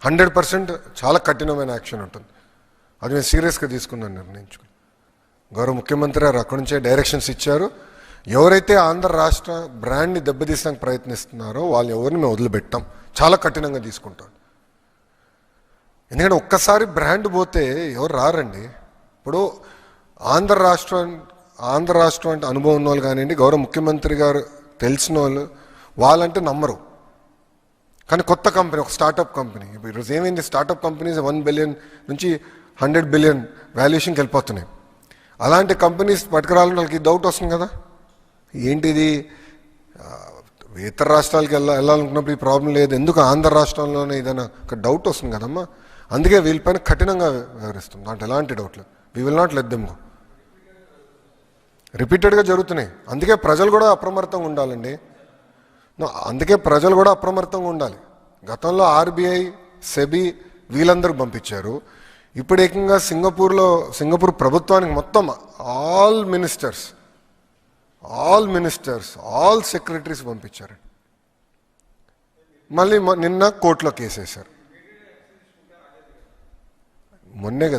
100% చాలా కఠినమైన యాక్షన్ ఉంటుంది. అది నేను సీరియస్గా తీసుకున్నాను, నిర్ణయించుకుని. గౌరవ ముఖ్యమంత్రి గారు అక్కడి నుంచే డైరెక్షన్స్ ఇచ్చారు. ఎవరైతే ఆంధ్ర రాష్ట్ర బ్రాండ్ని దెబ్బతీసడానికి ప్రయత్నిస్తున్నారో వాళ్ళు ఎవరిని మేము వదిలిపెట్టాం, చాలా కఠినంగా తీసుకుంటాం. ఎందుకంటే ఒక్కసారి బ్రాండ్ పోతే ఎవరు రారండి. ఇప్పుడు ఆంధ్ర రాష్ట్రం అంటే అనుభవం ఉన్న వాళ్ళు కానివ్వండి, గౌరవ ముఖ్యమంత్రి గారు తెలిసిన వాళ్ళంటే నమ్మరు. కానీ కొత్త కంపెనీ, ఒక స్టార్టప్ కంపెనీ, ఈరోజు ఏమైంది, స్టార్టప్ కంపెనీస్ 1 బిలియన్ నుంచి 100 బిలియన్ వాల్యుయేషన్కి వెళ్ళిపోతున్నాయి. అలాంటి కంపెనీస్ పట్టుకురావాలని వాళ్ళకి డౌట్ వస్తుంది కదా, ఏంటిది ఇతర రాష్ట్రాలకి వెళ్ళాలనుకున్నప్పుడు ఈ ప్రాబ్లం లేదు, ఎందుకు ఆంధ్ర రాష్ట్రంలోనే ఏదైనా ఒక డౌట్ వస్తుంది కదమ్మా. అందుకే వీళ్ళపైన కఠినంగా వ్యవహరిస్తాం, దాంట్లో ఎలాంటి డౌట్ లేదు. We will not let them go. రిపీటెడ్గా జరుగుతున్నాయి. అందుకే ప్రజలు కూడా అప్రమత్తంగా ఉండాలండి. గతంలో ఆర్బీఐ, సెబీ వీళ్ళందరూ పంపించారు. ఇప్పుడు ఏకంగా సింగపూర్ ప్రభుత్వానికి మొత్తం ఆల్ మినిస్టర్స్, ఆల్ సెక్రటరీస్ పంపించారు. మళ్ళీ నిన్న కోర్టులో కేసు వేశారు. మొన్నే